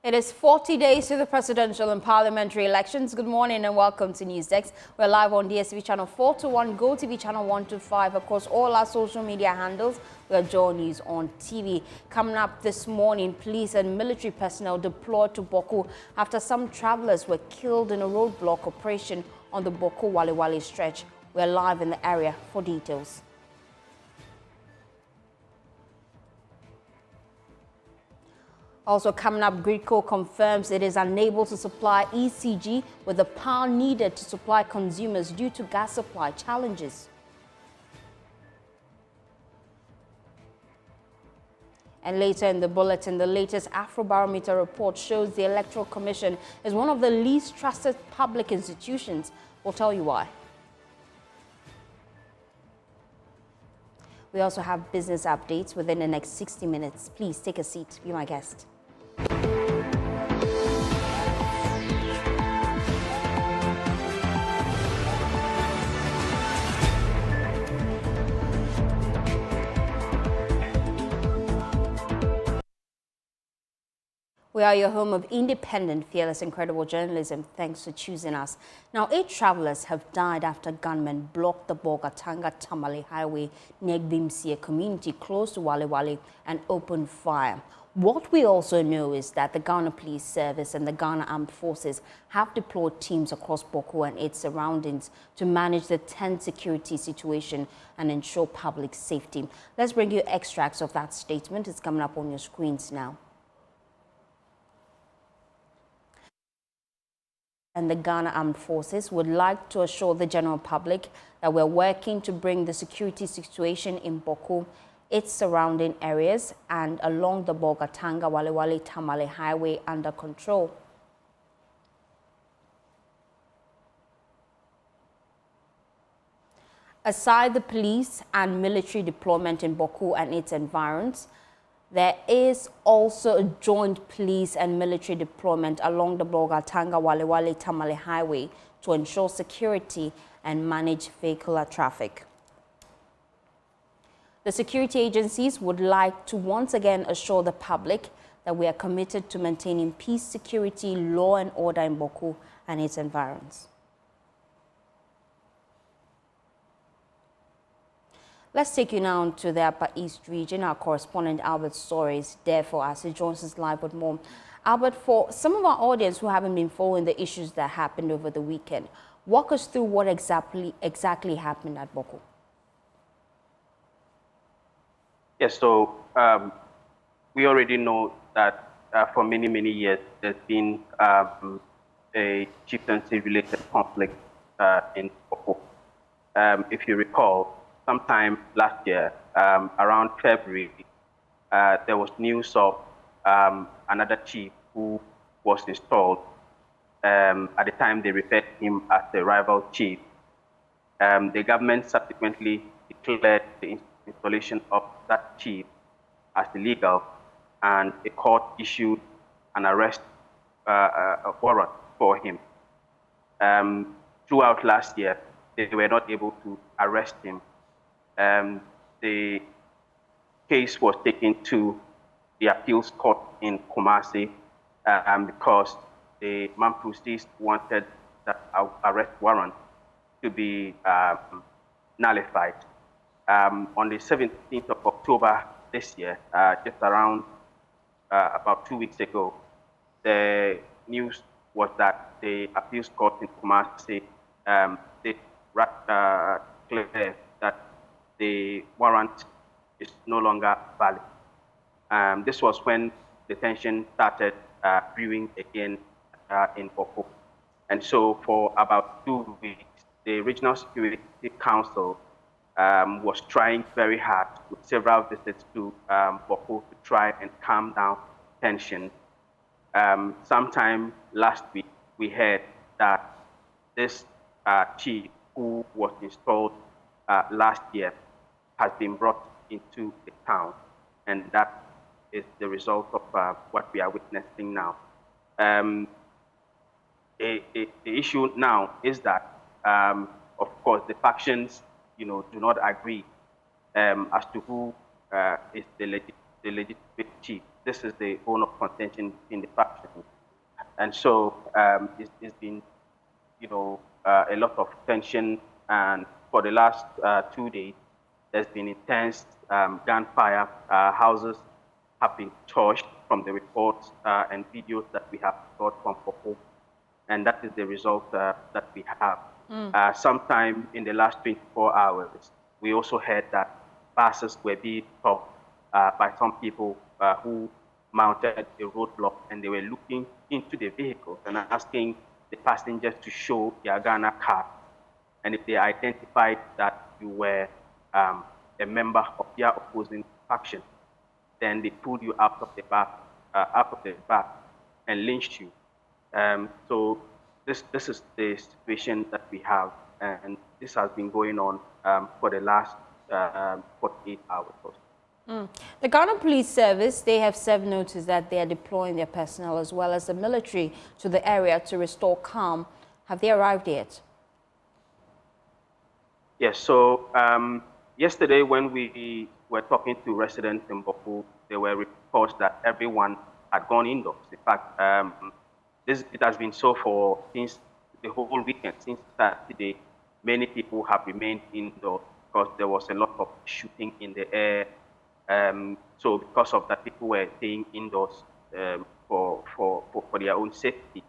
It is 40 days to the presidential and parliamentary elections. Good morning and welcome to NewsDesk. We're live on DSTV channel 421, GoTV channel 125, across all our social media handles. We're Joy News on TV. Coming up this morning, police and military personnel deployed to Bawku after some travelers were killed in a roadblock operation on the Bawku-Wale stretch. We're live in the area for details. Also coming up, Gridco confirms it is unable to supply ECG with the power needed to supply consumers due to gas supply challenges. And later in the bulletin, the latest Afrobarometer report shows the Electoral Commission is one of the least trusted public institutions. We'll tell you why. We also have business updates within the next 60 minutes. Please take a seat, be my guest. We are your home of independent, fearless, incredible journalism. Thanks for choosing us. Now, 8 travelers have died after gunmen blocked the Bolgatanga Tamale highway near Grimsia community close to Wale and opened fire. What we also know is that the Ghana Police Service and the Ghana Armed Forces have deployed teams across Bawku and its surroundings to manage the tense security situation and ensure public safety. Let's bring you extracts of that statement. It's coming up on your screens now. And the Ghana Armed Forces would like to assure the general public that we're working to bring the security situation in Bawku, its surrounding areas, and along the Bolgatanga Wale Tamale highway under control. Aside the police and military deployment in Bawku and its environs, there is also a joint police and military deployment along the Bolgatanga Wale Tamale highway to ensure security and manage vehicular traffic. The security agencies would like to once again assure the public that we are committed to maintaining peace, security, law and order in Bawku and its environs. Let's take you now to the Upper East region. Our correspondent Albert Story is there for us. He joins us live with more. Albert, for some of our audience who haven't been following the issues that happened over the weekend, walk us through what exactly happened at Bawku. Yes, so we already know that for many years there's been a chieftaincy-related conflict in Bawku. If you recall, sometime last year, around February, there was news of another chief who was installed. At the time, they referred to him as the rival chief. The government subsequently declared the installation of that chief as illegal, and the court issued an arrest warrant for him. Throughout last year, they were not able to arrest him. The case was taken to the appeals court in Kumasi because the Mampusis wanted that arrest warrant to be nullified. On the 17th of October this year, just around about 2 weeks ago, the news was that the appeals court in Kumasi declared that the warrant is no longer valid. This was when the tension started brewing again in Bawku. And so for about 2 weeks, the Regional Security Council was trying very hard with several visits to Bawku to try and calm down tension. Sometime last week, we heard that this chief who was installed last year has been brought into the town, and that is the result of what we are witnessing now. The issue now is that, of course, the factions, do not agree as to who is the legitimate chief. this is the bone of contention in the factions. And so it's been, a lot of tension. And for the last 2 days, there's been intense gunfire. Houses have been torched from the reports and videos that we have got from Bawku. And that is the result that we have. Sometime in the last 24 hours, we also heard that buses were being stopped by some people who mounted a roadblock, and they were looking into the vehicles and asking the passengers to show their Ghana card. And if they identified that you were a member of their opposing faction, then they pulled you out of the bus and lynched you. So this is the situation that we have, and this has been going on for the last 48 hours or so. The Ghana Police Service, they have served notice that they are deploying their personnel as well as the military to the area to restore calm. Have they arrived yet? Yes, so yesterday when we were talking to residents in Bawku, there were reports that everyone had gone indoors. In fact, it has been so since the whole weekend, since Saturday. Many people have remained indoors because there was a lot of shooting in the air. So because of that, people were staying indoors for their own safety.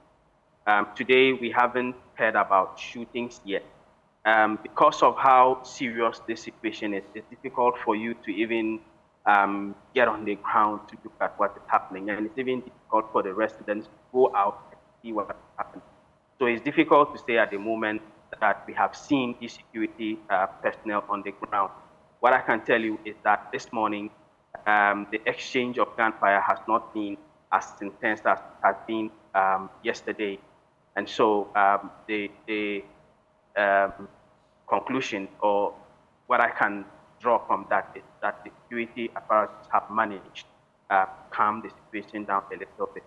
Today, we haven't heard about shootings yet. Because of how serious this situation is, it's difficult for you to even get on the ground to look at what is happening. And it's even difficult for the residents to go out and see what happened. So it's difficult to say at the moment that we have seen the security personnel on the ground. What I can tell you is that this morning, the exchange of gunfire has not been as intense as it has been yesterday. And so the conclusion, or what I can draw from that, is that the security apparatus have managed to calm the situation down a little bit.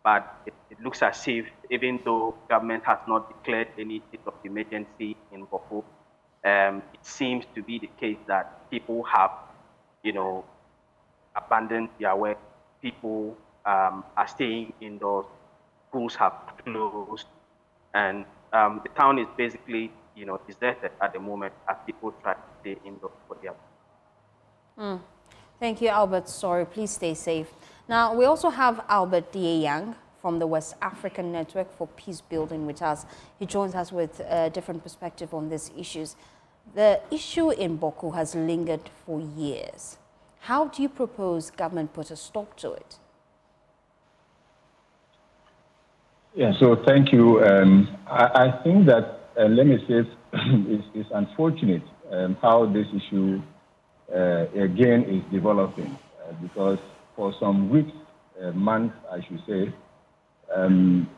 But it looks as if, even though government has not declared any state of emergency in Bawku, it seems to be the case that people have, abandoned their work. People are staying indoors. Schools have closed, and the town is basically, deserted at the moment as people try to stay indoors for their. Thank you, Albert. Sorry, please stay safe. Now, we also have Albert Yang from the West African Network for Peacebuilding with us. He joins us with a different perspective on these issues. The issue in Bawku has lingered for years. How do you propose government put a stop to it? Yeah, so thank you. I think that, let me say, it's unfortunate how this issue, again, is developing. Because for some weeks, months, I should say,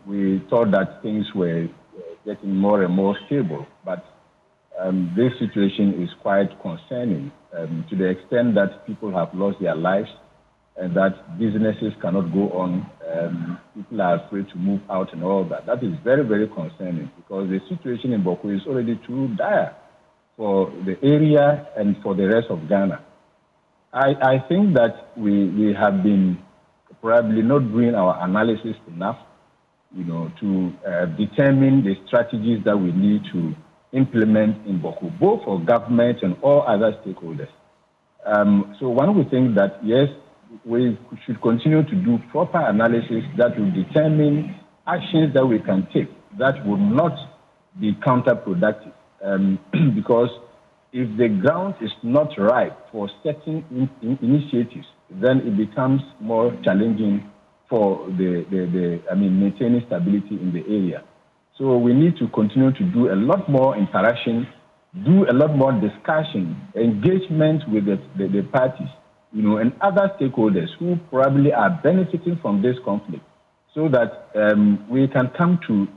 we thought that things were getting more and more stable. But this situation is quite concerning to the extent that people have lost their lives and that businesses cannot go on. People are afraid to move out and all that. That is very, very concerning because the situation in Bawku is already too dire for the area and for the rest of Ghana. I think that we have been probably not doing our analysis enough, to determine the strategies that we need to implement in Bawku, both for government and all other stakeholders. So one would think that, yes, we should continue to do proper analysis that will determine actions that we can take that will not be counterproductive. Because if the ground is not right for certain initiatives, then it becomes more challenging for maintaining stability in the area. So we need to continue to do a lot more interaction, do a lot more discussion, engagement with the parties, and other stakeholders who probably are benefiting from this conflict, so that we can come to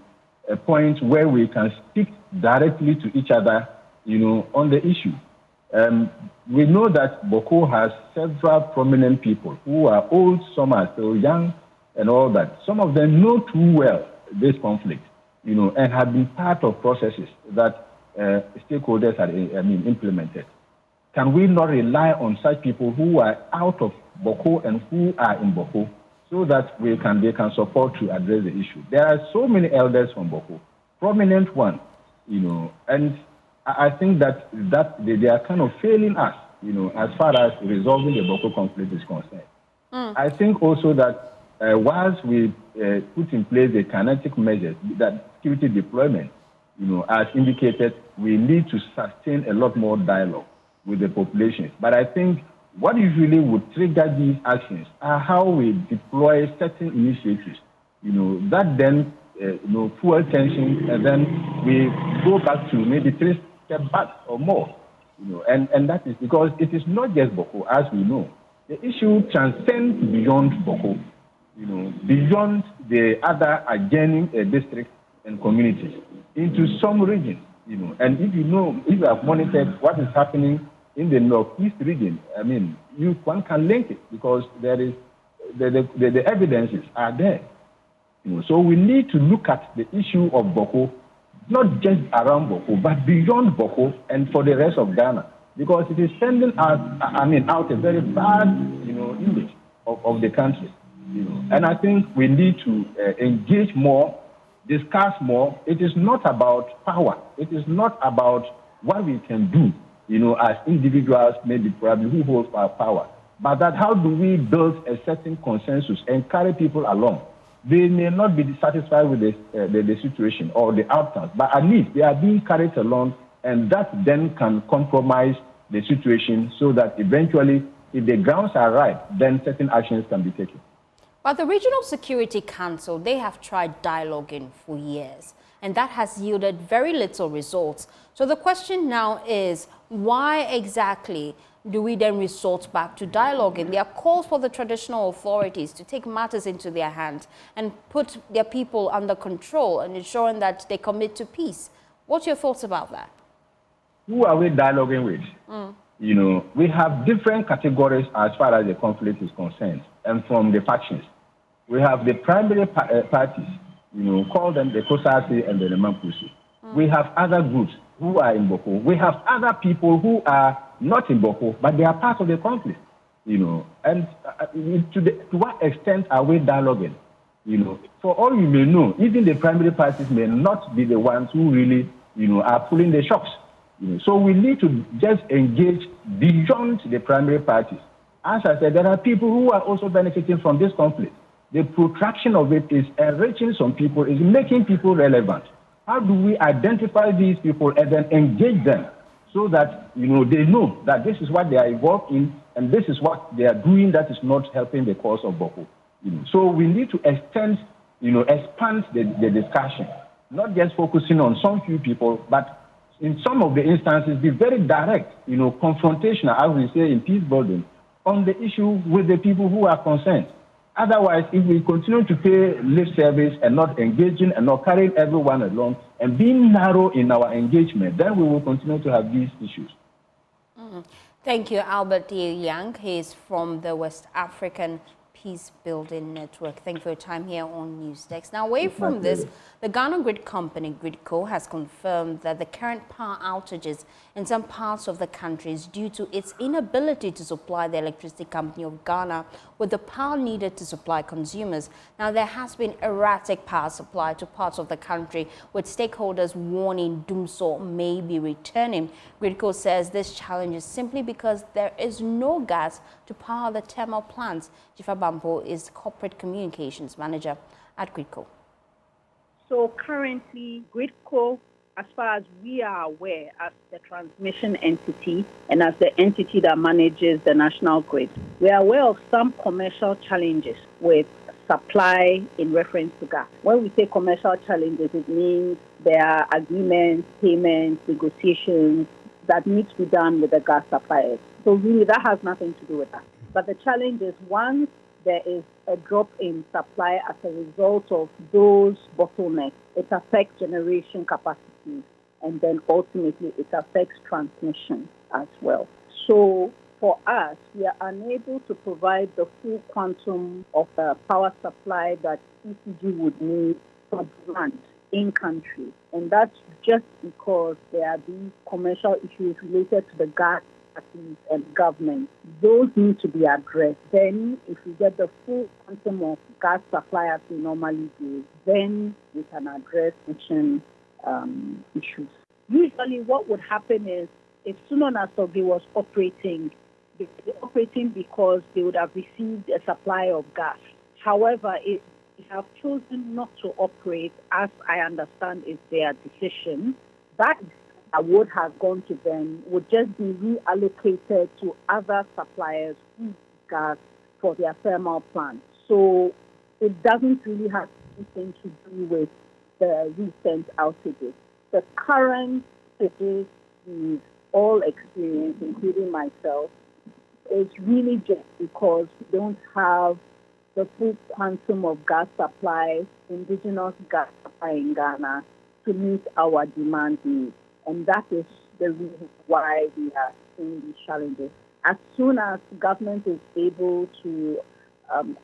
a point where we can speak directly to each other, on the issue. We know that Bawku has several prominent people who are old, some are still young, and all that. Some of them know too well this conflict, and have been part of processes that stakeholders have implemented. Can we not rely on such people who are out of Boko and who are in Boko so that they can support to address the issue. There are so many elders from Boko, prominent ones, and I think that they are kind of failing us, as far as resolving the Boko conflict is concerned. I think also that whilst we put in place the kinetic measures, that security deployment, as indicated, we need to sustain a lot more dialogue with the populations. But I think what usually would trigger these actions are how we deploy certain initiatives, that then, fuel tension, and then we go back to maybe 3 steps back or more, and that is because it is not just Boko, as we know. The issue transcends beyond Boko, beyond the other adjoining districts and communities into some regions, And if you have monitored what is happening in the northeast region, one can link it because there is the evidences are there. So we need to look at the issue of Boko, not just around Boko, but beyond Boko and for the rest of Ghana, because it is sending out a very bad, image of the country. And I think we need to engage more, discuss more. It is not about power. It is not about what we can do, as individuals, maybe probably who hold our power, but that how do we build a certain consensus and carry people along. They may not be satisfied with the situation or the outcomes, but at least they are being carried along, and that then can compromise the situation so that eventually, if the grounds are right, then certain actions can be taken. But the Regional Security Council, they have tried dialoguing for years, and that has yielded very little results. So the question now is, why exactly do we then resort back to dialoguing? There are calls for the traditional authorities to take matters into their hands and put their people under control and ensuring that they commit to peace. What's your thoughts about that? Who are we dialoguing with? We have different categories as far as the conflict is concerned, and from the factions. We have the primary parties, call them the Kosasi and the Mampusi. We have other groups who are in Boko. We have other people who are not in Boko, but they are part of the conflict, And to what extent are we dialoguing? For all you may know, even the primary parties may not be the ones who really, are pulling the shots. So we need to just engage beyond the primary parties. As I said, there are people who are also benefiting from this conflict. The protraction of it is enriching some people, is making people relevant. How do we identify these people and then engage them so that, they know that this is what they are involved in and this is what they are doing that is not helping the cause of Boko. So we need to expand the discussion, not just focusing on some few people, but in some of the instances, be very direct, confrontational, as we say in Peacebuilding, on the issue with the people who are concerned. Otherwise, if we continue to pay lip service and not engaging and not carrying everyone along and being narrow in our engagement, then we will continue to have these issues. Thank you, Albert Yang. He is from the West African Peacebuilding Network. Thank you for your time here on Newsdesk. Now, away from this, the Ghana Grid company, Gridco, has confirmed that the current power outages in some parts of the country is due to its inability to supply the Electricity Company of Ghana with the power needed to supply consumers. Now, there has been erratic power supply to parts of the country, with stakeholders warning Dumso may be returning. Gridco says this challenge is simply because there is no gas to power the thermal plants. Jifa Bampo is Corporate Communications Manager at Gridco. So currently, Gridco, as far as we are aware, as the transmission entity and as the entity that manages the national grid, we are aware of some commercial challenges with supply in reference to gas. When we say commercial challenges, it means there are agreements, payments, negotiations that need to be done with the gas suppliers. So really, that has nothing to do with that. But the challenge is once there is a drop in supply as a result of those bottlenecks, it affects generation capacity, and then ultimately it affects transmission as well. So for us, we are unable to provide the full quantum of power supply that ECG would need for demand in country. And that's just because there are these commercial issues related to the gas parties and government, those need to be addressed. Then, if we get the full quantum of gas supply as we normally do, then we can address emission issues. Usually, what would happen is if Sunon Asogi was operating, they were operating because they would have received a supply of gas. However, if they have chosen not to operate, as I understand is their decision, that would have gone to them would just be reallocated to other suppliers who use gas for their thermal plants. So it doesn't really have anything to do with the recent outages. The current outages we've all experienced, including myself, is really just because we don't have the full quantum of gas supply, indigenous gas supply in Ghana, to meet our demand needs. And that is the reason why we are seeing these challenges. As soon as government is able to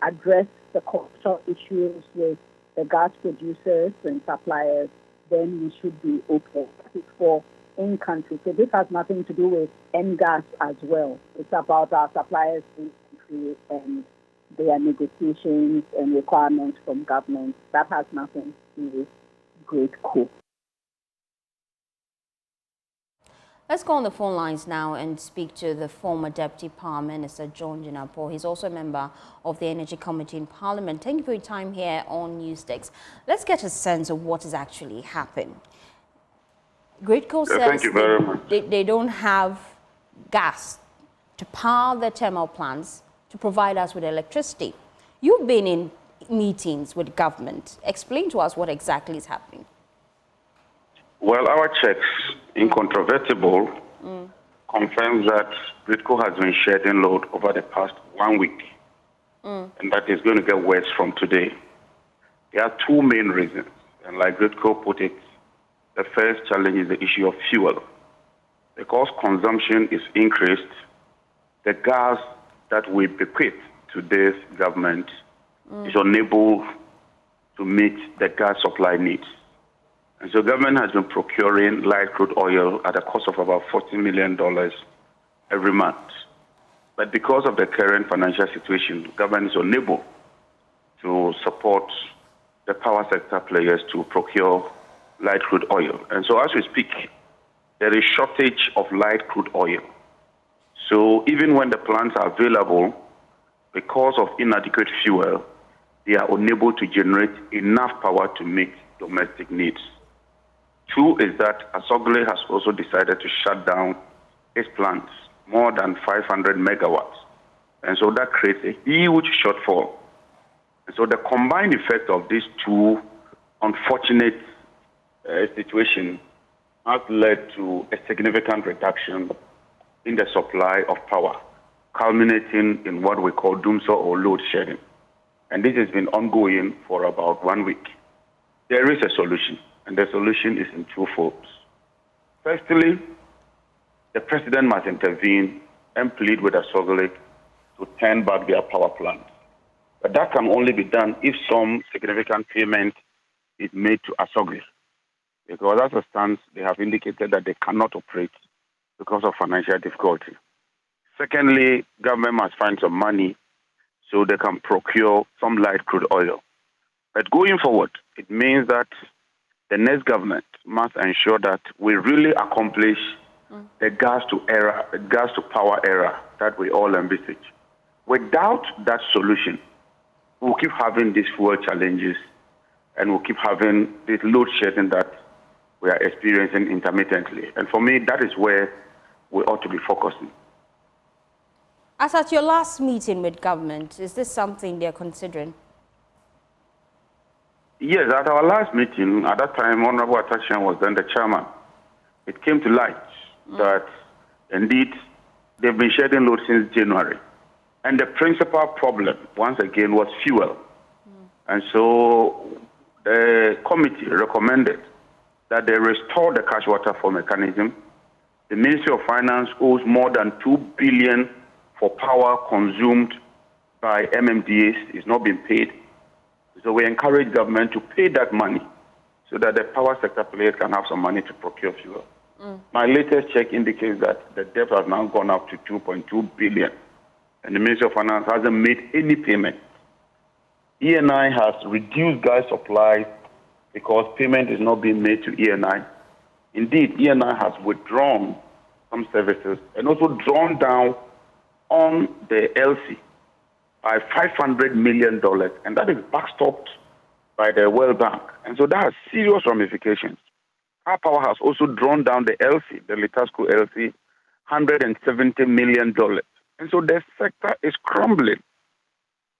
address the cultural issues with the gas producers and suppliers, then we should be okay. That is for in-country. So this has nothing to do with gas as well. It's about our suppliers in country and their negotiations and requirements from government. That has nothing to do with Gridco. Let's go on the phone lines now and speak to the former Deputy Power Minister, John Jinapor. He's also a member of the Energy Committee in Parliament. Thank you for your time here on Newsdesk. Let's get a sense of what has actually happened. Gridco says they don't have gas to power their thermal plants to provide us with electricity. You've been in meetings with government. Explain to us what exactly is happening. Well, our checks, incontrovertible, confirms that Gridco has been shedding load over the past 1 week, and that is going to get worse from today. There are two main reasons, and like Gridco put it, the first challenge is the issue of fuel. Because consumption is increased, the gas that we bequeath to this government is unable to meet the gas supply needs. And so government has been procuring light crude oil at a cost of about $40 million every month. But because of the current financial situation, government is unable to support the power sector players to procure light crude oil. And so as we speak, there is shortage of light crude oil. So even when the plants are available, because of inadequate fuel, they are unable to generate enough power to meet domestic needs. Two is that Asogle has also decided to shut down its plants, more than 500 megawatts. And so that creates a huge shortfall. And so the combined effect of these two unfortunate situations has led to a significant reduction in the supply of power, culminating in what we call doomsday or load shedding. And this has been ongoing for about 1 week. There is a solution, and the solution is in two folds. Firstly, the president must intervene and plead with Asogle to turn back their power plants. But that can only be done if some significant payment is made to Asogle, because as it stands, they have indicated that they cannot operate because of financial difficulty. Secondly, government must find some money so they can procure some light crude oil. But going forward, it means that the next government must ensure that we really accomplish the gas to power era that we all envisage. Without that solution, we'll keep having these fuel challenges and we'll keep having this load shedding that we are experiencing intermittently. And for me, that is where we ought to be focusing. As at your last meeting with government, is this something they're considering? Yes, at our last meeting, at that time, Honorable Atashian was then the chairman. It came to light that, indeed, they've been shedding load since January. And the principal problem, once again, was fuel. And so the committee recommended that they restore the cash water flow mechanism. The Ministry of Finance owes more than $2 billion for power consumed by MMDAs. It's not been paid. So we encourage government to pay that money so that the power sector players can have some money to procure fuel. My latest check indicates that the debt has now gone up to 2.2 billion, and the Ministry of Finance hasn't made any payment. ENI has reduced gas supply because payment is not being made to ENI. Indeed, ENI has withdrawn some services and also drawn down on the LC by $500 million, and that is backstopped by the World Bank. And so that has serious ramifications. Our power has also drawn down the LC, the Litasco LC, $170 million. And so the sector is crumbling.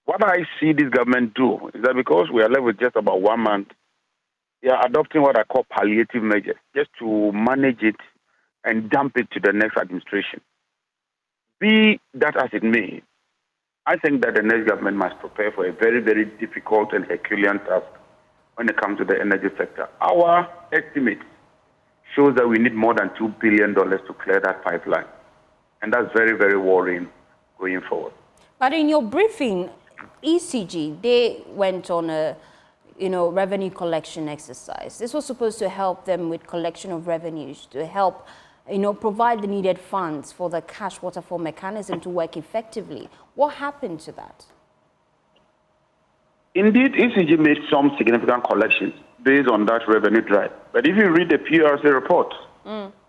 What I see this government do is that because we are left with just about 1 month, they are adopting what I call palliative measures, just to manage it and dump it to the next administration. Be that as it may, I think that the next government must prepare for a very, very difficult and Herculean task when it comes to the energy sector. Our estimate shows that we need more than $2 billion to clear that pipeline. And that's very, very worrying going forward. But in your briefing, ECG, they went on a revenue collection exercise. This was supposed to help them with collection of revenues, to help provide the needed funds for the cash waterfall mechanism to work effectively. What happened to that? Indeed, ECG made some significant collections based on that revenue drive. But if you read the PRC report,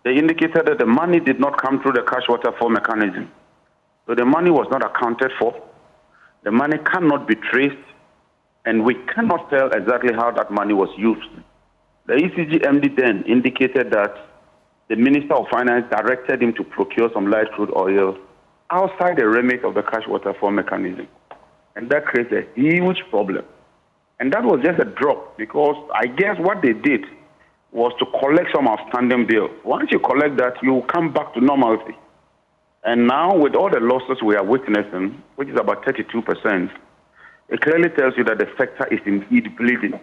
they indicated that the money did not come through the cash waterfall mechanism. So the money was not accounted for. The money cannot be traced, and we cannot tell exactly how that money was used. The ECG MD then indicated that the Minister of Finance directed him to procure some light crude oil outside the remit of the cash waterfall mechanism. And that creates a huge problem. And that was just a drop, because I guess what they did was to collect some outstanding bills. Once you collect that, you come back to normalcy. And now, with all the losses we are witnessing, which is about 32%, it clearly tells you that the sector is indeed bleeding.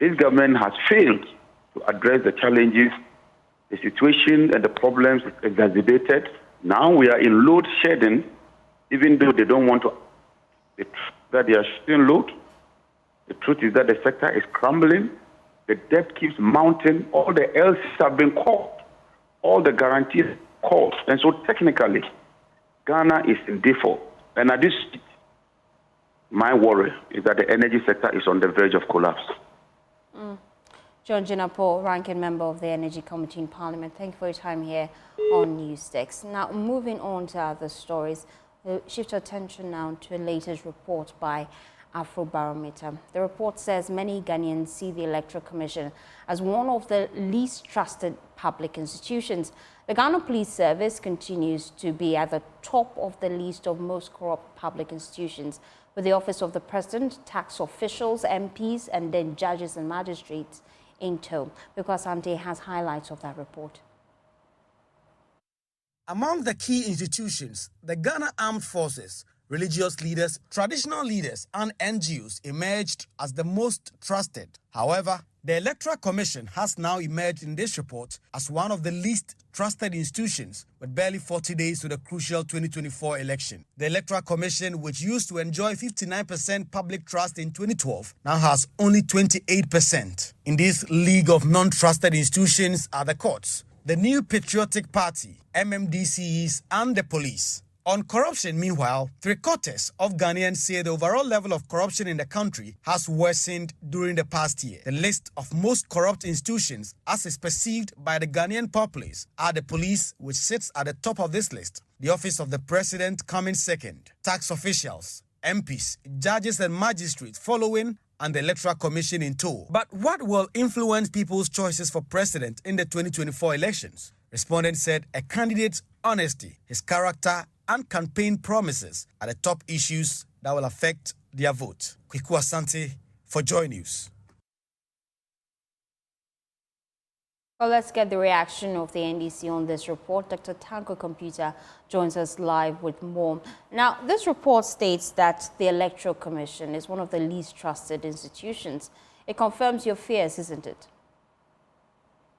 This government has failed to address the challenges. The situation and the problems is exacerbated. Now we are in load shedding, even though they don't want to. That they are shedding load. The truth is that the sector is crumbling. The debt keeps mounting. All the LCs have been called. All the guarantees called. And so technically, Ghana is in default. And at this stage, my worry is that the energy sector is on the verge of collapse. John Jinapo, ranking member of the Energy Committee in Parliament, thank you for your time here on Newsdesk. Now, moving on to other stories, we'll shift our attention now to a latest report by Afrobarometer. The report says many Ghanaians see the Electoral Commission as one of the least trusted public institutions. The Ghana Police Service continues to be at the top of the list of most corrupt public institutions, with the Office of the President, tax officials, MPs, and then judges and magistrates in tow. Because Ante has highlights of that report. Among the key institutions, the Ghana Armed Forces, religious leaders, traditional leaders, and NGOs emerged as the most trusted. However, the Electoral Commission has now emerged in this report as one of the least trusted institutions, with barely 40 days to the crucial 2024 election. The Electoral Commission, which used to enjoy 59% public trust in 2012, now has only 28%. In this league of non-trusted institutions are the courts, the New Patriotic Party, MMDCEs, and the police. On corruption, meanwhile, 3/4 of Ghanaians say the overall level of corruption in the country has worsened during the past year. The list of most corrupt institutions, as is perceived by the Ghanaian populace, are the police, which sits at the top of this list, the Office of the President coming second, tax officials, MPs, judges and magistrates following, and the Electoral Commission in tow. But what will influence people's choices for president in the 2024 elections? Respondents said a candidate's honesty, his character, and campaign promises are the top issues that will affect their vote. Kwiku Asante for Joy News. Well, let's get the reaction of the NDC on this report. Dr. Tanko Computer joins us live with more. Now, this report states that the Electoral Commission is one of the least trusted institutions. It confirms your fears, isn't it?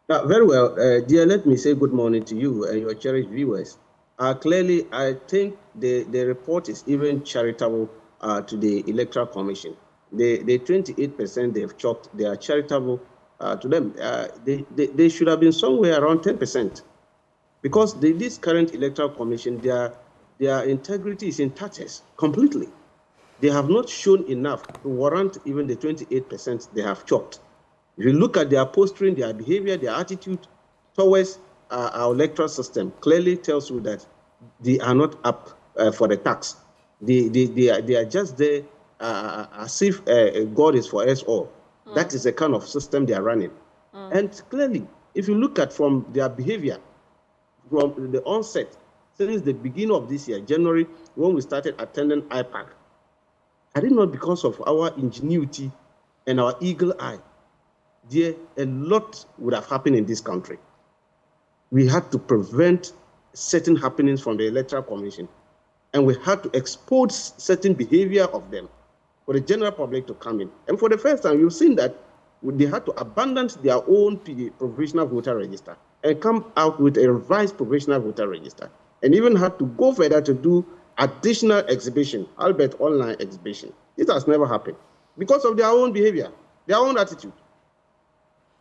Very well. Dear, let me say good morning to you and your cherished viewers. Clearly, I think the report is even charitable to the Electoral Commission. The 28% they've chalked, they are charitable to them. They should have been somewhere around 10%, because this current electoral commission, their integrity is in tatters completely. They have not shown enough to warrant even the 28% they have chopped. If you look at their posturing, their behavior, their attitude towards our electoral system, clearly tells you that they are not up for the tax. They are just there as if God is for us all. That is the kind of system they are running. And clearly, if you look at from their behavior, from the onset, since the beginning of this year, January, when we started attending IPAC, had it not because of our ingenuity and our eagle eye, a lot would have happened in this country. We had to prevent certain happenings from the Electoral Commission, and we had to expose certain behavior of them for the general public to come in. And for the first time, you've seen that they had to abandon their own provisional voter register and come out with a revised provisional voter register, and even had to go further to do additional exhibition, albeit online exhibition. This has never happened because of their own behavior, their own attitude.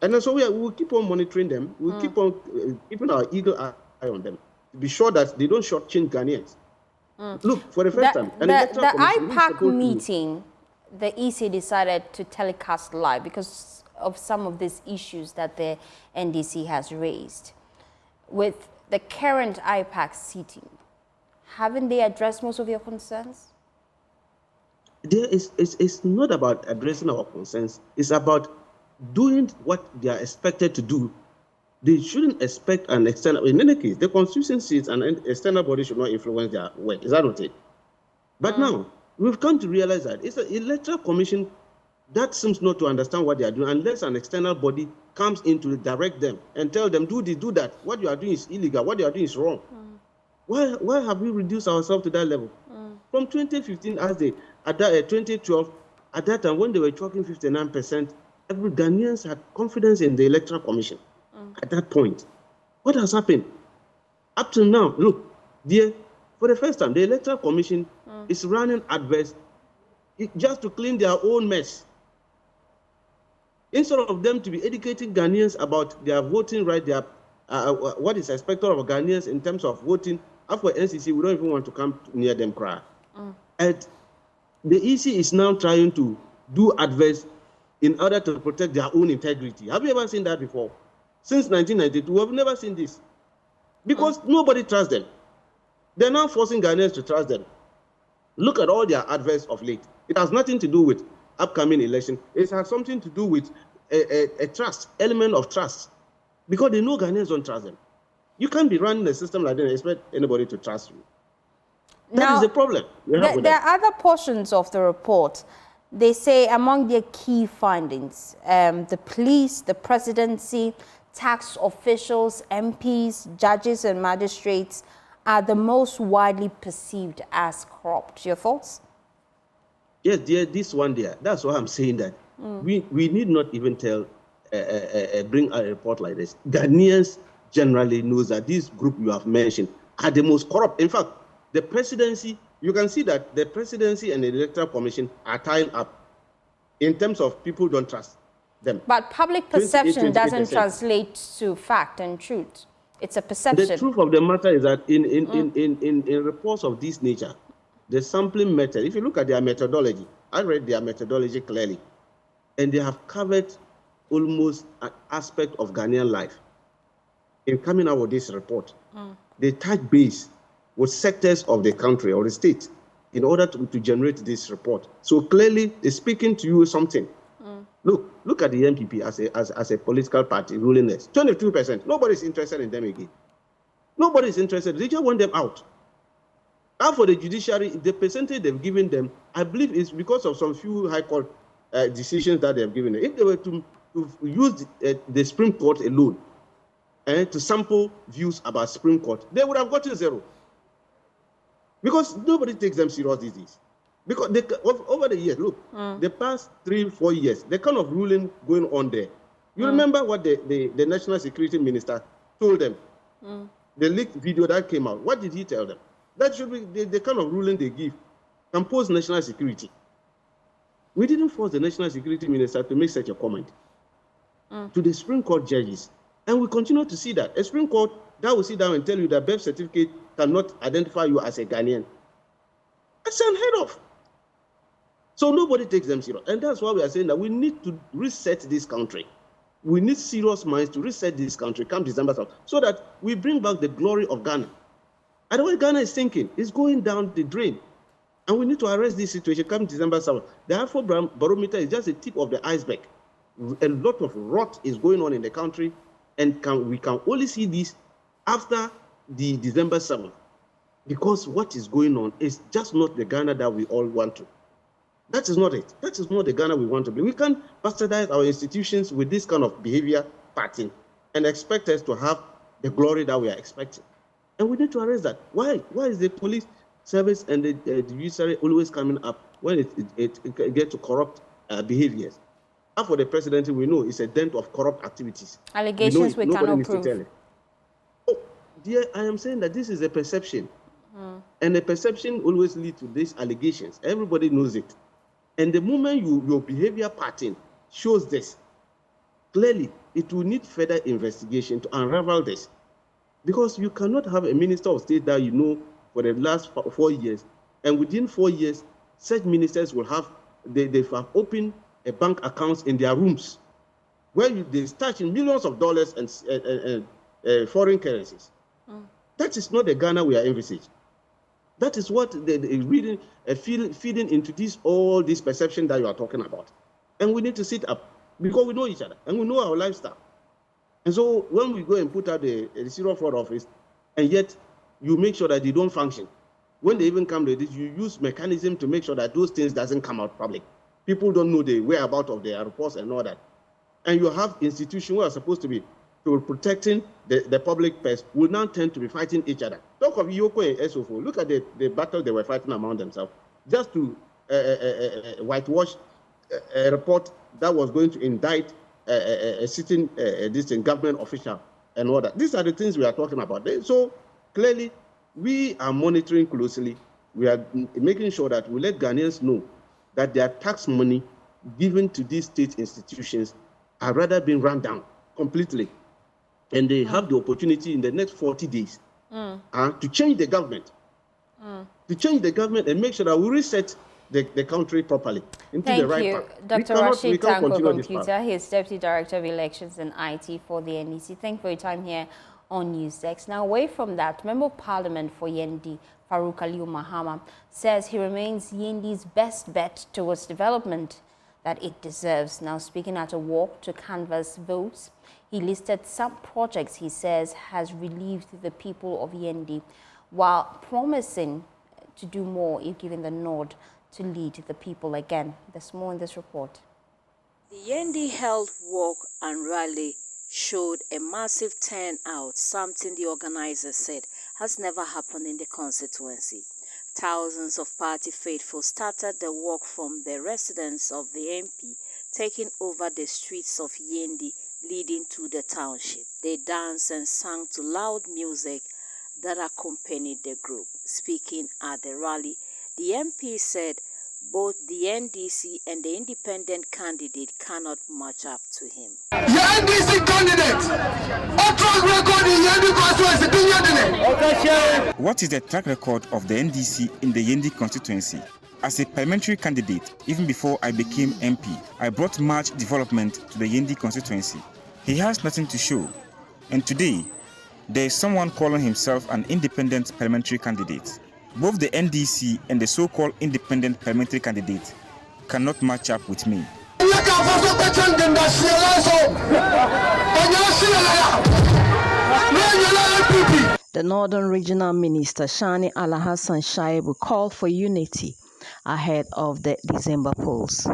And so we'll keep on monitoring them. We'll keep on keeping our eagle eye on them to be sure that they don't shortchange Ghanaians. Look, for the first time, the IPAC meeting, the EC decided to telecast live because of some of these issues that the NDC has raised. With the current IPAC sitting, haven't they addressed most of your concerns? It's not about addressing our concerns. It's about doing what they are expected to do. They shouldn't expect an external. In any case, the constitution seats and an external body should not influence their work. Is that not it? But now we've come to realize that it's an electoral commission that seems not to understand what they are doing unless an external body comes in to direct them and tell them, do this, do that. What you are doing is illegal. What you are doing is wrong. Why have we reduced ourselves to that level? From 2015, at 2012, at that time when they were talking 59%, every Ghanaians had confidence in the electoral commission. At that point, what has happened? Up to now, look, for the first time, the electoral commission is running adverse just to clean their own mess. Instead of them to be educating Ghanaians about their voting right, what is expected of Ghanaians in terms of voting, after NCC, we don't even want to come near them cry. And the EC is now trying to do adverse in order to protect their own integrity. Have you ever seen that before? Since 1992, we have never seen this. Because nobody trusts them. They're now forcing Ghanaians to trust them. Look at all their adverse of late. It has nothing to do with upcoming election. It has something to do with a trust, element of trust. Because they know Ghanaians don't trust them. You can't be running a system like that and expect anybody to trust you. That is the problem. There are other portions of the report. They say among their key findings, the police, the presidency, tax officials, MPs, judges and magistrates are the most widely perceived as corrupt. Your thoughts? Yes, dear, this one there. That's why I'm saying that we need not even bring a report like this. Ghanaians generally knows that this group you have mentioned are the most corrupt. In fact, the presidency, you can see that the presidency and the electoral commission are tying up in terms of people don't trust them. But public perception doesn't translate to fact and truth. It's a perception. The truth of the matter is that in reports of this nature, the sampling method, if you look at their methodology, I read their methodology clearly, and they have covered almost an aspect of Ghanaian life. In coming out with this report, they touch base with sectors of the country or the state in order to generate this report. So clearly, they're speaking to you something. Look at the NPP as a political party ruling us. 22%. Nobody's interested in them again. Nobody's interested. They just want them out. And for the judiciary, the percentage they've given them, I believe, is because of some few high court decisions that they've given them. If they were to use the Supreme Court alone to sample views about Supreme Court, they would have gotten 0. Because nobody takes them serious these days. Because over the years, look, the past 3-4 years, the kind of ruling going on there. You remember what the National Security Minister told them? The leaked video that came out. What did he tell them? That should be the kind of ruling they give can pose national security. We didn't force the National Security Minister to make such a comment. to the Supreme Court judges. And we continue to see that. A Supreme Court that will sit down and tell you that birth certificate cannot identify you as a Ghanaian. That's unheard of. So nobody takes them serious. And that's why we are saying that we need to reset this country. We need serious minds to reset this country come December 7th, so that we bring back the glory of Ghana. Otherwise, Ghana is sinking. It's going down the drain. And we need to arrest this situation come December 7th. The Afrobarometer is just the tip of the iceberg. A lot of rot is going on in the country, and we can only see this after the December 7th. Because what is going on is just not the Ghana that we all want to. That is not it. That is not the Ghana we want to be. We can't bastardize our institutions with this kind of behavior pattern and expect us to have the glory that we are expecting. And we need to arrest that. Why? Why is the police service and the judiciary always coming up when it gets to corrupt behaviors? And for the presidency, we know it's a dent of corrupt activities. Allegations we cannot prove. Oh, dear, I am saying that this is a perception. And the perception always leads to these allegations. Everybody knows it. And the moment your behavior pattern shows this, clearly it will need further investigation to unravel this. Because you cannot have a minister of state that you know for the last 4 years, and within 4 years, such ministers will have, they have opened a bank accounts in their rooms, where they stash in millions of dollars and foreign currencies. That is not the Ghana we are envisaging. That is what feeding into all this perception that you are talking about. And we need to sit up because we know each other and we know our lifestyle. And so when we go and put out the Zero Fraud Office, and yet you make sure that they don't function, when they even come to this, you use mechanism to make sure that those things doesn't come out public. People don't know the whereabouts of their reports and all that. And you have institutions who are supposed to be protecting the public purse will now tend to be fighting each other. Talk of Yoko and Esofo. Look at the battle they were fighting among themselves, just to whitewash a report that was going to indict a sitting government official and all that. These are the things we are talking about. So clearly, we are monitoring closely. We are making sure that we let Ghanaians know that their tax money given to these state institutions are rather being run down completely. And they have the opportunity in the next 40 days to change the government. To change the government and make sure that we reset the country properly into the right path. Thank you, Dr. Rashid Tanko Computer. He is Deputy Director of Elections and IT for the NDC. Thank you for your time here on NewsDesk. Now, away from that, Member of Parliament for Yendi, Farouk Aliyu Mahama, says he remains Yendi's best bet towards development that it deserves. Now, speaking at a walk to canvass votes, he listed some projects he says has relieved the people of Yendi, while promising to do more if given the nod to lead the people again. There's more in this report. The Yendi Health Walk and Rally showed a massive turnout, something the organizers said has never happened in the constituency. Thousands of party faithful started the walk from the residence of the MP, taking over the streets of Yendi, leading to the township. They danced and sang to loud music that accompanied the group. Speaking at the rally, the MP said both the NDC and the independent candidate cannot match up to him. The NDC candidate, record in Yendi constituency. What is the track record of the NDC in the Yendi constituency? As a parliamentary candidate, even before I became MP, I brought much development to the Yendi constituency. He has nothing to show. And today, there is someone calling himself an independent parliamentary candidate. Both the NDC and the so-called independent parliamentary candidate cannot match up with me. The Northern Regional Minister Shani Alhassan Shaibu called for unity ahead of the December polls.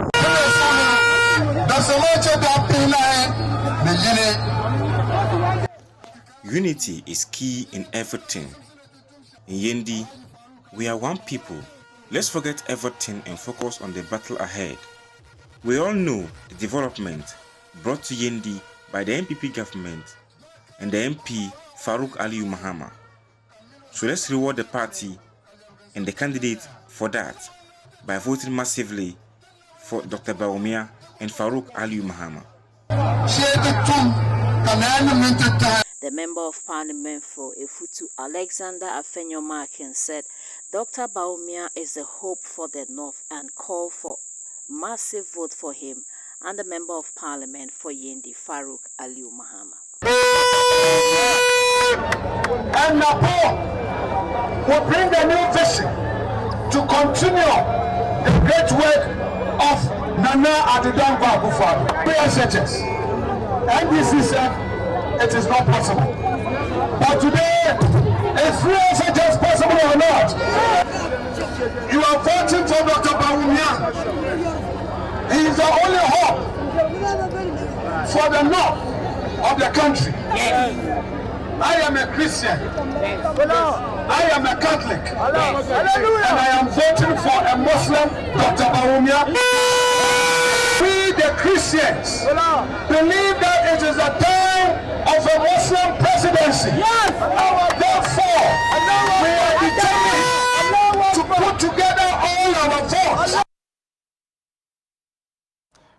Unity is key in everything. In Yendi, we are one people. Let's forget everything and focus on the battle ahead. We all know the development brought to Yendi by the NPP government and the MP Farouk Aliyu Mahama. So let's reward the party and the candidate for that by voting massively for Dr. Bawumia and Farouk Aliyu Mahama. The Member of Parliament for Efutu, Alexander Afenyo-Markin, said Dr. Bawumia is the hope for the North and called for massive vote for him, and the Member of Parliament for Yendi, Farouk Aliu Mahama. And Napo will bring a new vision to continue the great work of Nana Adidon Bawku Tensions. NDC said it is not possible. But today, is free just possible or not? You are voting for Dr. Bawumia. He is the only hope for the north of the country. I am a Christian. I am a Catholic. And I am voting for a Muslim, Dr. Bawumia. We, the Christians, believe that it is a time of a Muslim presidency. Therefore, we are determined to put together all our votes.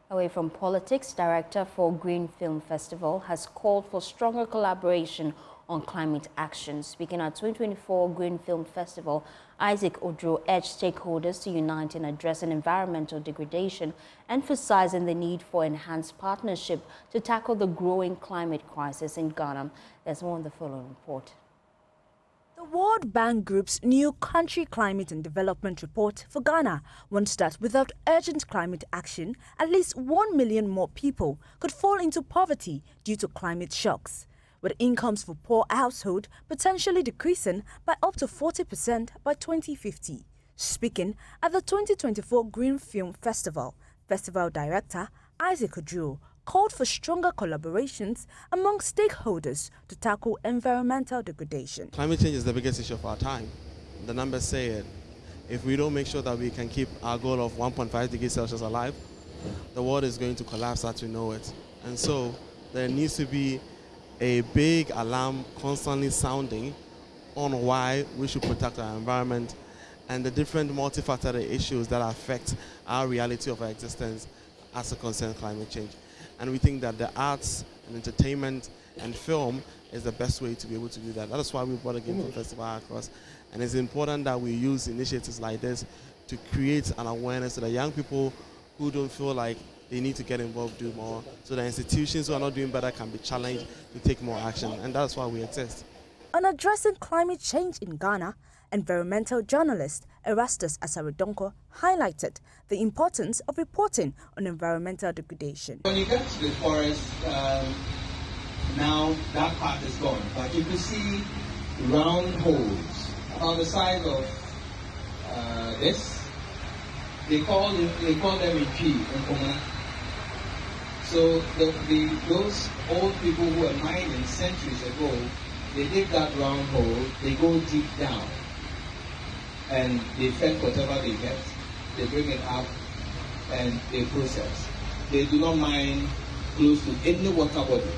Away from politics, Director for Green Film Festival has called for stronger collaboration on climate action. Speaking at 2024 Green Film Festival, Isaac Odro urged stakeholders to unite in addressing environmental degradation, emphasizing the need for enhanced partnership to tackle the growing climate crisis in Ghana. There's more in the following report. The World Bank Group's new Country Climate and Development Report for Ghana warns that without urgent climate action, at least 1 million more people could fall into poverty due to climate shocks, with incomes for poor households potentially decreasing by up to 40% by 2050. Speaking at the 2024 Green Film Festival, Festival Director Isaac Odro called for stronger collaborations among stakeholders to tackle environmental degradation. Climate change is the biggest issue of our time. The numbers say it. If we don't make sure that we can keep our goal of 1.5 degrees Celsius alive, the world is going to collapse as we know it. And so there needs to be a big alarm constantly sounding on why we should protect our environment and the different multifaceted issues that affect our reality of our existence as it concerns climate change. And we think that the arts and entertainment and film is the best way to be able to do that. That is why we brought a Green Film Festival across. And it's important that we use initiatives like this to create an awareness so that young people who don't feel like they need to get involved do more, so that institutions who are not doing better can be challenged to take more action. And that's why we exist. On addressing climate change in Ghana, environmental journalist Erastus Asarodonko highlighted the importance of reporting on environmental degradation. When you get to the forest, now that part is gone, but you can see round holes about the size of this. They call them EP in Komana. So those old people who were mining centuries ago, they dig that round hole, they go deep down, and they fetch whatever they get, they bring it up, and they process. They do not mine close to any water body.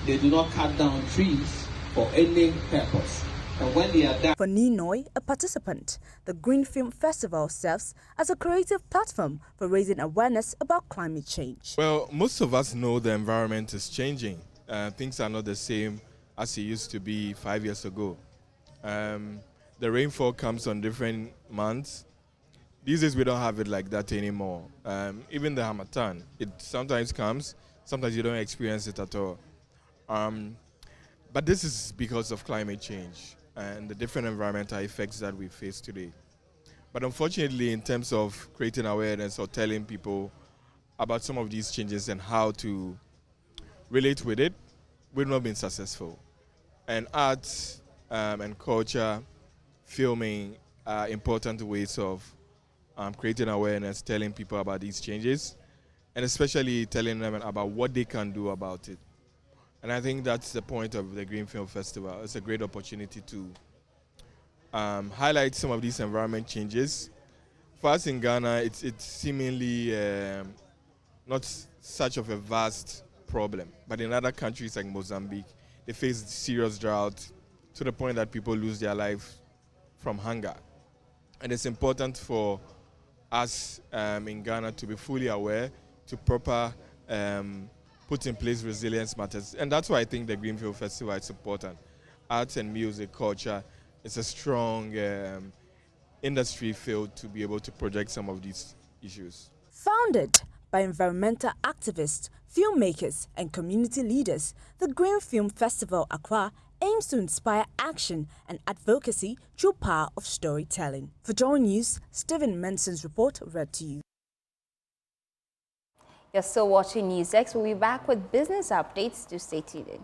They do not cut down trees for any purpose. And when they are done... For Ninoy, a participant, the Green Film Festival serves as a creative platform for raising awareness about climate change. Well, most of us know the environment is changing. Things are not the same as it used to be 5 years ago. The rainfall comes on different months. These days we don't have it like that anymore. Even the Harmattan, it sometimes comes, sometimes you don't experience it at all. But this is because of climate change and the different environmental effects that we face today. But unfortunately, in terms of creating awareness or telling people about some of these changes and how to relate with it, we've not been successful. And arts and culture, filming are important ways of creating awareness, telling people about these changes, and especially telling them about what they can do about it. And I think that's the point of the Green Film Festival. It's a great opportunity to highlight some of these environment changes. For us in Ghana, it's seemingly not such of a vast problem. But in other countries like Mozambique, they face serious drought to the point that people lose their life from hunger. And it's important for us in Ghana to be fully aware, to proper put in place resilience matters. And that's why I think the Greenfield Festival is important. Arts and music, culture, it's a strong industry field to be able to project some of these issues. Founded by environmental activists, filmmakers and community leaders, the Green Film Festival Accra aims to inspire action and advocacy through power of storytelling. For Joy News, Stephen Menson's report read to you. You're still watching NewsX. We'll be back with business updates. Do stay tuned.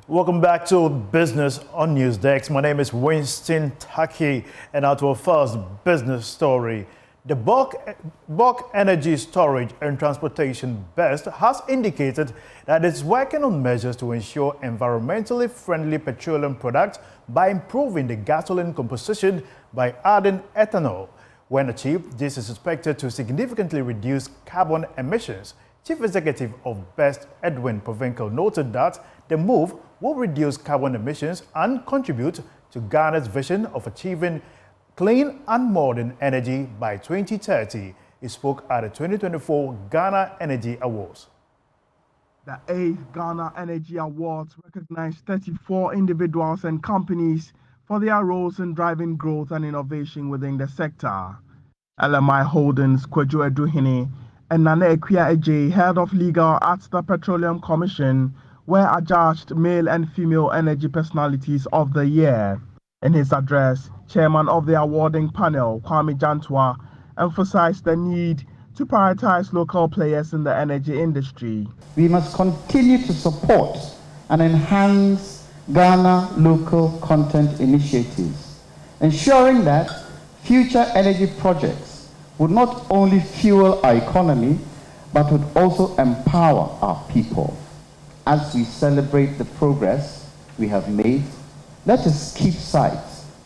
Welcome back to Business on Newsdesk. My name is Winston Taki, and now to our first business story. The Bulk Energy Storage and Transportation BEST has indicated that it's working on measures to ensure environmentally friendly petroleum products by improving the gasoline composition by adding ethanol. When achieved, this is expected to significantly reduce carbon emissions. Chief Executive of BEST, Edwin Provincial, noted that the move will reduce carbon emissions and contribute to Ghana's vision of achieving clean and modern energy by 2030. He spoke at the 2024 Ghana Energy Awards. The 8th Ghana Energy Awards recognized 34 individuals and companies for their roles in driving growth and innovation within the sector. LMI Holdings, Kwadwo Eduhene, and Nana Ekwia Eje, head of legal at the Petroleum Commission, were adjudged male and female energy personalities of the year. In his address, chairman of the awarding panel, Kwame Jantwa, emphasized the need to prioritize local players in the energy industry. We must continue to support and enhance Ghana local content initiatives, ensuring that future energy projects would not only fuel our economy, but would also empower our people. As we celebrate the progress we have made, let us keep sight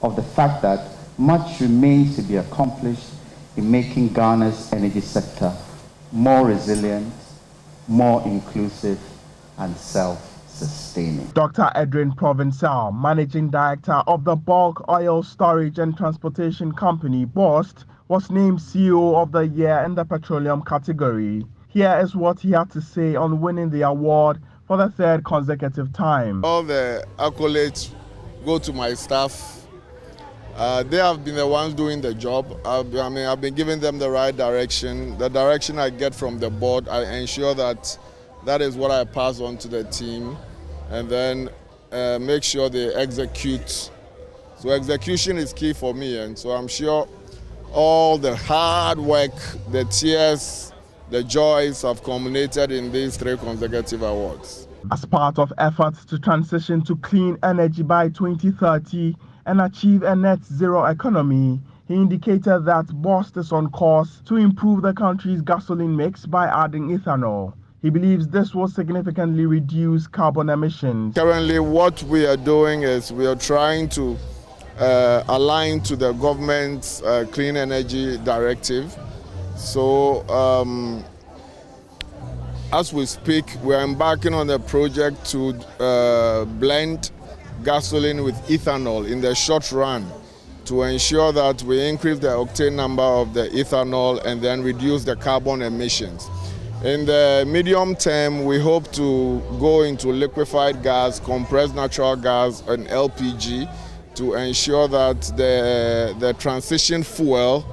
of the fact that much remains to be accomplished in making Ghana's energy sector more resilient, more inclusive, and self-sustaining. Dr. Edwin Provincial, Managing Director of the Bulk Oil Storage and Transportation Company, BOST, was named CEO of the Year in the petroleum category. Here is what he had to say on winning the award for the third consecutive time. All the accolades go to my staff. They have been the ones doing the job. I've been giving them the right direction. The direction I get from the board, I ensure that that is what I pass on to the team, and then make sure they execute. So execution is key for me, and so I'm sure all the hard work, the tears, the joys have culminated in these 3 consecutive awards. As part of efforts to transition to clean energy by 2030 and achieve a net zero economy, he indicated that BOST is on course to improve the country's gasoline mix by adding ethanol. He believes this will significantly reduce carbon emissions. Currently, what we are doing is we are trying to align to the government's clean energy directive. So as we speak, we are embarking on a project to blend gasoline with ethanol in the short run to ensure that we increase the octane number of the ethanol and then reduce the carbon emissions. In the medium term, we hope to go into liquefied gas, compressed natural gas, and LPG to ensure that the transition fuel,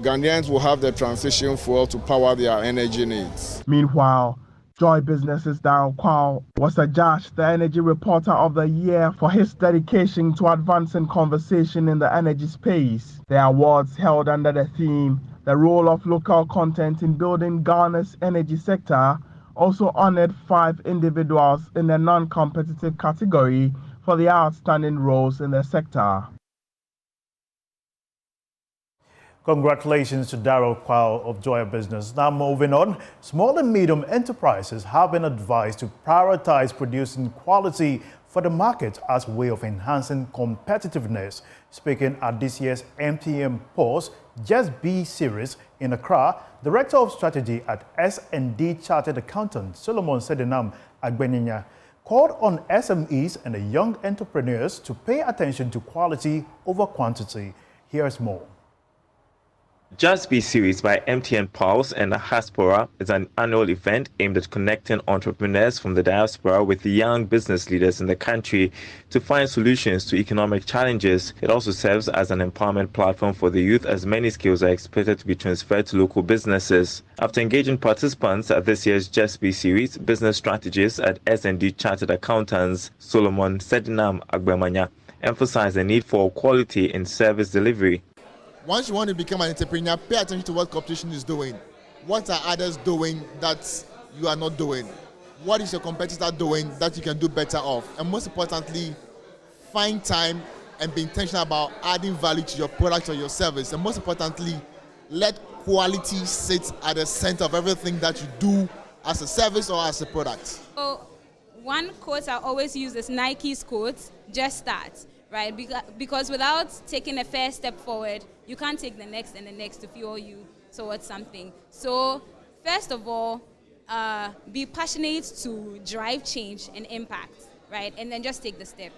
Ghanaians will have the transition fuel to power their energy needs. Meanwhile, Joy Business's Darryl Kwao was adjudged the Energy Reporter of the Year for his dedication to advancing conversation in the energy space. The awards, held under the theme, The Role of Local Content in Building Ghana's Energy Sector, also honored 5 individuals in the non-competitive category for their outstanding roles in the sector. Congratulations to Darryl Kwao of Joy Business. Now moving on, small and medium enterprises have been advised to prioritize producing quality for the market as a way of enhancing competitiveness. Speaking at this year's MTN Pulse Just Be series in Accra, Director of Strategy at S&D Chartered Accountant Solomon Sedenam Agbeninya called on SMEs and the young entrepreneurs to pay attention to quality over quantity. Here's more. Just Be series by MTN Pulse and Diaspora is an annual event aimed at connecting entrepreneurs from the diaspora with the young business leaders in the country to find solutions to economic challenges. It also serves as an empowerment platform for the youth, as many skills are expected to be transferred to local businesses. After engaging participants at this year's Just Be series, business strategists at S&D Chartered Accountants Solomon Sedenam Agbemanya emphasized the need for quality in service delivery. Once you want to become an entrepreneur, pay attention to what competition is doing. What are others doing that you are not doing? What is your competitor doing that you can do better of? And most importantly, find time and be intentional about adding value to your product or your service. And most importantly, let quality sit at the center of everything that you do as a service or as a product. So one quote I always use is Nike's quote, just start. Right, because without taking a first step forward, you can't take the next and the next to fuel you towards something. So first of all, be passionate to drive change and impact, right? And then just take the step.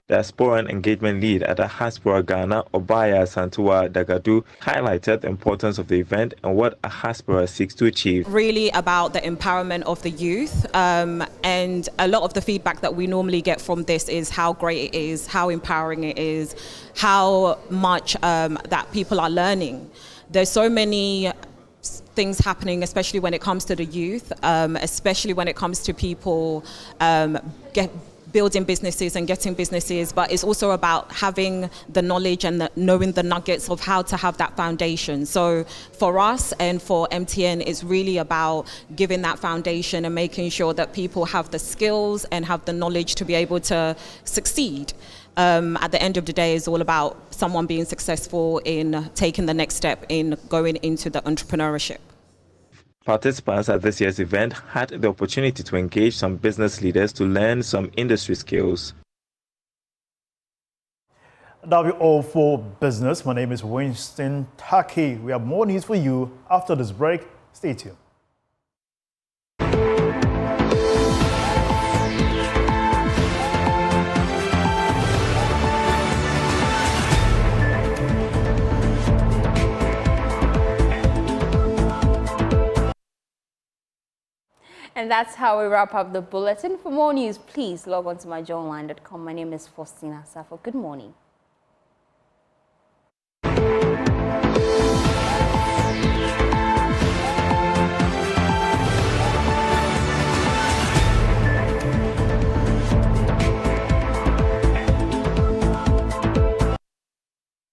Diaspora and engagement lead at Diaspora Ghana, Obaya Santua Dagadu, highlighted the importance of the event and what Diaspora seeks to achieve. Really about the empowerment of the youth, and a lot of the feedback that we normally get from this is how great it is, how empowering it is, how much that people are learning. There's so many things happening, especially when it comes to the youth, especially when it comes to people building businesses and getting businesses, but it's also about having the knowledge and knowing the nuggets of how to have that foundation. So for us and for MTN, it's really about giving that foundation and making sure that people have the skills and have the knowledge to be able to succeed. At the end of the day, it's all about someone being successful in taking the next step in going into the entrepreneurship. Participants at this year's event had the opportunity to engage some business leaders to learn some industry skills. That'll be all for business. My name is Winston Taki. We have more news for you after this break. Stay tuned. And that's how we wrap up the bulletin. For more news, please log on to myjoyonline.com. My name is Faustina Safo. Good morning.